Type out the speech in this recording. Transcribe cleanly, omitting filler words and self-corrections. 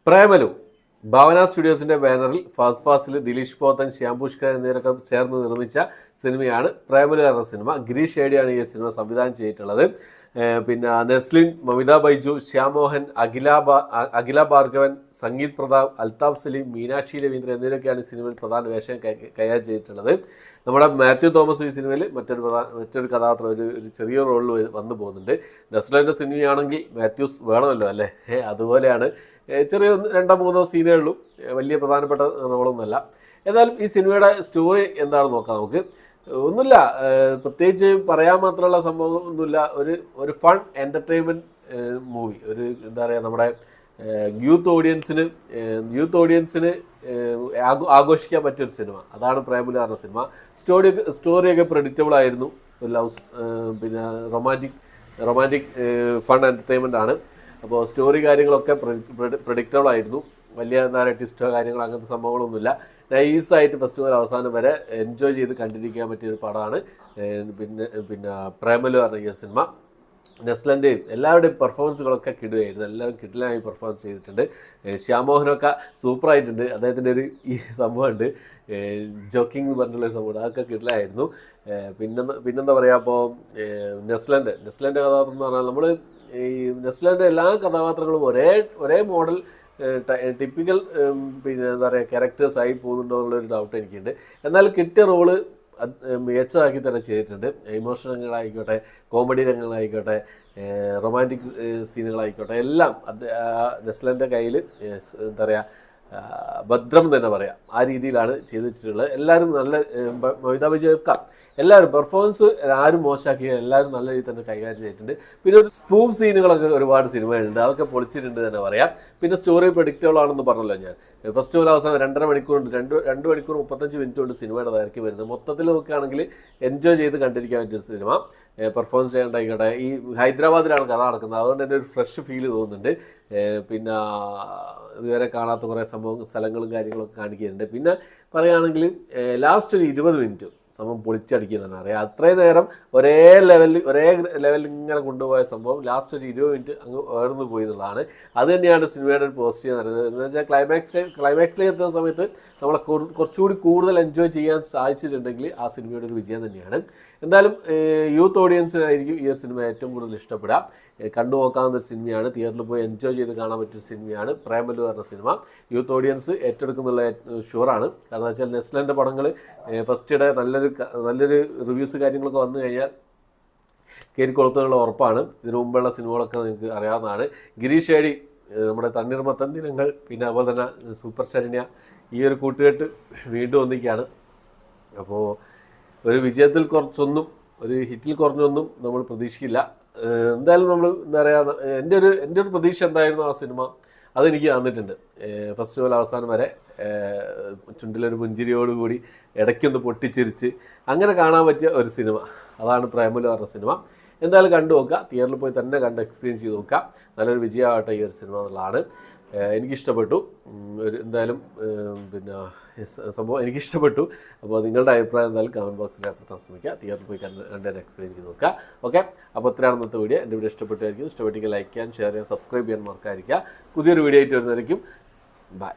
പ്രേമലു ഭാവന സ്റ്റുഡിയോസിന്റെ ബാനറിൽ ഫഹദ് ഫാസിൽ, ദിലീഷ് പോത്തൻ, ശ്യാം പുഷ്കർ എന്നിവരൊക്കെ ചേർന്ന് നിർമ്മിച്ച സിനിമയാണ് പ്രേമലു എന്ന സിനിമ. ഗിരീഷ് ഏടിയാണ് ഈ സിനിമ സംവിധാനം ചെയ്തിട്ടുള്ളത്. പിന്നെ നെസ്ലിൻ, മമിത ബൈജു, ശ്യാം മോഹൻ, അഖില ഭാർഗവൻ, സംഗീത് പ്രതാപ്, അൽതാഫ് സലീം, മീനാക്ഷി രവീന്ദ്രൻ എന്നിവരൊക്കെയാണ് ഈ സിനിമയിൽ പ്രധാന വേഷം കൈകാര്യം ചെയ്തിട്ടുള്ളത്. നമ്മുടെ മാത്യു തോമസ് ഈ സിനിമയിൽ മറ്റൊരു കഥാപാത്രം ഒരു ചെറിയ റോളിൽ വന്നു പോകുന്നുണ്ട്. നെസ്ലിൻ്റെ സിനിമയാണെങ്കിൽ മാത്യൂസ് വേണമല്ലോ അല്ലേ, അതുപോലെയാണ്. ചെറിയ 2-3 സീനേ ഉള്ളൂ, വലിയ പ്രധാനപ്പെട്ട റോളൊന്നുമല്ല. എന്നാലും ഈ സിനിമയുടെ സ്റ്റോറി എന്താണെന്ന് നോക്കാം നമുക്ക്. ഒന്നുമില്ല, പ്രത്യേകിച്ച് പറയാൻ മാത്രമുള്ള സംഭവം ഒന്നുമില്ല. ഒരു ഫൺ എൻ്റർടൈൻമെൻറ്റ് മൂവി. എന്താ പറയുക, നമ്മുടെ യൂത്ത് ഓഡിയൻസിന് ആഘോഷിക്കാൻ പറ്റിയൊരു സിനിമ. അതാണ് പ്രേമലു പറഞ്ഞ സിനിമ. സ്റ്റോറിയൊക്കെ പ്രെഡിക്റ്റബിൾ ആയിരുന്നു. പിന്നെ റൊമാൻറ്റിക് ഫൺ എൻ്റർടൈൻമെൻ്റ് ആണ്. അപ്പോൾ സ്റ്റോറി കാര്യങ്ങളൊക്കെ പ്രെഡിക്റ്റബിൾ ആയിരുന്നു. വലിയ എന്താ പറയുക ട്വിസ്റ്റോ കാര്യങ്ങളോ അങ്ങനത്തെ സംഭവങ്ങളൊന്നുമില്ല. നൈസായിട്ട് ഫസ്റ്റ് മുതൽ അവസാനം വരെ എൻജോയ് ചെയ്ത് കണ്ടിരിക്കാൻ പറ്റിയൊരു പടമാണ് പിന്നെ പ്രേമലു പറഞ്ഞ ഈ സിനിമ. നെസ്ലൻ്റെയും എല്ലാവരുടെയും പെർഫോമൻസുകളൊക്കെ കിടുകയായിരുന്നു. എല്ലാവരും കിടിലായി പെർഫോമൻസ് ചെയ്തിട്ടുണ്ട്. ശ്യാമോഹനൊക്കെ സൂപ്പറായിട്ടുണ്ട്. അദ്ദേഹത്തിൻ്റെ ഈ സംഭവമുണ്ട്, ജോക്കിംഗ് എന്ന് പറഞ്ഞിട്ടുള്ളൊരു സംഭവം, അതൊക്കെ കിടിലായിരുന്നു. പിന്നെന്താ പറയുക, അപ്പോൾ നെസ്ലൻ്റെ കഥാപാത്രം എന്ന് പറഞ്ഞാൽ നമ്മൾ ഈ നെസ്ലൻ്റെ എല്ലാ കഥാപാത്രങ്ങളും ഒരേ മോഡൽ ടിപ്പിക്കൽ പിന്നെ എന്താ പറയുക ക്യാരക്ടേഴ്സായി പോകുന്നുണ്ടോ എന്നുള്ളൊരു ഡൗട്ട് എനിക്കുണ്ട്. എന്നാൽ കിട്ടിയ റോള് മികച്ചതാക്കി തന്നെ ചെയ്തിട്ടുണ്ട്. ഇമോഷണൽ രംഗങ്ങളായിക്കോട്ടെ, കോമഡി രംഗങ്ങളായിക്കോട്ടെ, റൊമാൻറ്റിക് സീനുകളായിക്കോട്ടെ, എല്ലാം നെസ്ലൻ്റെ കയ്യിൽ എന്താ പറയുക ഭദ്രം തന്നെ പറയാം. ആ രീതിയിലാണ് ചെയ്ത് വെച്ചിട്ടുള്ളത്. എല്ലാവരും നല്ല മമിത ബൈജുവൊക്കെ എല്ലാവരും പെർഫോമൻസ് ആരും മോശമാക്കിയ എല്ലാവരും നല്ല രീതിയിൽ തന്നെ കൈകാര്യം ചെയ്തിട്ടുണ്ട്. പിന്നെ ഒരു സ്പൂഫ് സീനുകളൊക്കെ ഒരുപാട് സിനിമകളുണ്ട്, അതൊക്കെ പൊളിച്ചിട്ടുണ്ട് തന്നെ പറയാം. പിന്നെ സ്റ്റോറി പ്രെഡിക്റ്റബിൾ ആണെന്ന് പറഞ്ഞല്ലോ ഞാൻ. ഫസ്റ്റ് മുതൽ അവസാനം 2.5 മണിക്കൂറുണ്ട്, 2 മണിക്കൂർ 35 മിനിറ്റ് കൊണ്ട് സിനിമയുടെ ദൈർഘ്യം വരുന്നത്. മൊത്തത്തിൽ നോക്കുകയാണെങ്കിൽ എൻജോയ് ചെയ്ത് കണ്ടിരിക്കാൻ പറ്റിയൊരു സിനിമ. പെർഫോമൻസ് ചെയ്യേണ്ടായിക്കോട്ടെ. ഈ ഹൈദരാബാദിലാണ് കഥ നടക്കുന്നത്, അതുകൊണ്ട് തന്നെ ഒരു ഫ്രഷ് ഫീൽ തോന്നുന്നുണ്ട്. പിന്നെ ഇതുവരെ കാണാത്ത കുറേ സ്ഥലങ്ങളും കാര്യങ്ങളൊക്കെ കാണിക്കുന്നുണ്ട്. പിന്നെ പറയുകയാണെങ്കിൽ ലാസ്റ്റ് ഒരു 20 മിനിറ്റ് സംഭവം പൊളിച്ചടിക്കുന്നതാണ് അറിയാം. അത്രയും നേരം ഒരേ ലെവലിൽ ഇങ്ങനെ കൊണ്ടുപോയ സംഭവം ലാസ്റ്റ് ഒരു 20 മിനിറ്റ് അങ്ങ് ഉയർന്നു പോയി എന്നുള്ളതാണ്. അത് തന്നെയാണ് സിനിമയുടെ ഒരു പോസിറ്റീവ് എന്ന് പറയുന്നത്. എന്ന് വെച്ചാൽ ക്ലൈമാക്സിലേക്ക് എത്തുന്ന സമയത്ത് നമ്മളെ കുറച്ചുകൂടി കൂടുതൽ എൻജോയ് ചെയ്യാൻ സാധിച്ചിട്ടുണ്ടെങ്കിൽ ആ സിനിമയുടെ ഒരു വിജയം തന്നെയാണ്. എന്തായാലും യൂത്ത് ഓഡിയൻസിനായിരിക്കും ഈ ഒരു സിനിമ ഏറ്റവും കൂടുതൽ ഇഷ്ടപ്പെടുക. കണ്ടു നോക്കാവുന്ന ഒരു സിനിമയാണ്. തിയേറ്ററിൽ പോയി എൻജോയ് ചെയ്ത് കാണാൻ പറ്റിയൊരു സിനിമയാണ് പ്രേമലു പറഞ്ഞ സിനിമ. യൂത്ത് ഓഡിയൻസ് ഏറ്റെടുക്കുന്നുള്ള ഷുവറാണ്. കാരണം വെച്ചാൽ നെസ്ലൻ്റെ പടങ്ങൾ ഫസ്റ്റ് നല്ലൊരു റിവ്യൂസ് കാര്യങ്ങളൊക്കെ വന്നു കഴിഞ്ഞാൽ കയറിക്കൊളുത്തുന്നുള്ള ഉറപ്പാണ്. ഇതിനു മുമ്പുള്ള സിനിമകളൊക്കെ നിങ്ങൾക്ക് അറിയാവുന്നതാണ്. ഗിരീഷ് ഏടി, നമ്മുടെ തണ്ണീർമത്തൻ ദിനങ്ങൾ, പിന്നെ അതുപോലെ തന്നെ സൂപ്പർ ശരണ്യ, ഈ ഒരു കൂട്ടുകെട്ട് വീണ്ടും ഒന്നിക്കുകയാണ്. അപ്പോൾ ഒരു വിജയത്തിൽ കുറച്ചൊന്നും, ഒരു ഹിറ്റിൽ കുറഞ്ഞൊന്നും നമ്മൾ പ്രതീക്ഷിക്കില്ല. എന്തായാലും നമ്മൾ എന്താ പറയുക, എൻ്റെ ഒരു പ്രതീക്ഷ എന്തായിരുന്നു ആ സിനിമ അതെനിക്ക് തന്നിട്ടുണ്ട്. ഫസ്റ്റ് മുതൽ അവസാനം വരെ ചുണ്ടിലൊരു പുഞ്ചിരിയോടുകൂടി ഇടയ്ക്കൊന്ന് പൊട്ടിച്ചിരിച്ച് അങ്ങനെ കാണാൻ പറ്റിയ ഒരു സിനിമ, അതാണ് പ്രേമലു പറഞ്ഞ സിനിമ. എന്തായാലും കണ്ടു നോക്കുക, തിയേറ്ററിൽ പോയി തന്നെ കണ്ട് എക്സ്പീരിയൻസ് ചെയ്ത് നോക്കുക. നല്ലൊരു വിജയമാവട്ടെ ഈ ഒരു സിനിമ എന്നുള്ളതാണ്. എനിക്കിഷ്ടപ്പെട്ടു. എന്തായാലും പിന്നെ സംഭവം എനിക്കിഷ്ടപ്പെട്ടു. അപ്പോൾ നിങ്ങളുടെ അഭിപ്രായം എന്തായാലും കമൻറ്റ് ബോക്സിൽ രേഖപ്പെടുത്താൻ ശ്രമിക്കുക. തിയേറ്ററിൽ പോയി കണ്ട് എക്സ്പീരിയൻസ് ചെയ്ത് നോക്കുക. ഓക്കെ, അപ്പോൾ ഇത്രയാണ് ഇന്നത്തെ വീഡിയോ. എൻ്റെ വീഡിയോ ഇഷ്ടപ്പെട്ടായിരിക്കും. ഇഷ്ടപ്പെട്ടെങ്കിൽ ലൈക്ക് ചെയ്യാൻ, ഷെയർ ചെയ്യാൻ, സബ്സ്ക്രൈബ് ചെയ്യാൻ മറക്കാതിരിക്കുക. പുതിയൊരു വീഡിയോ ആയിട്ട് വരുന്നതായിരിക്കും. ബൈ.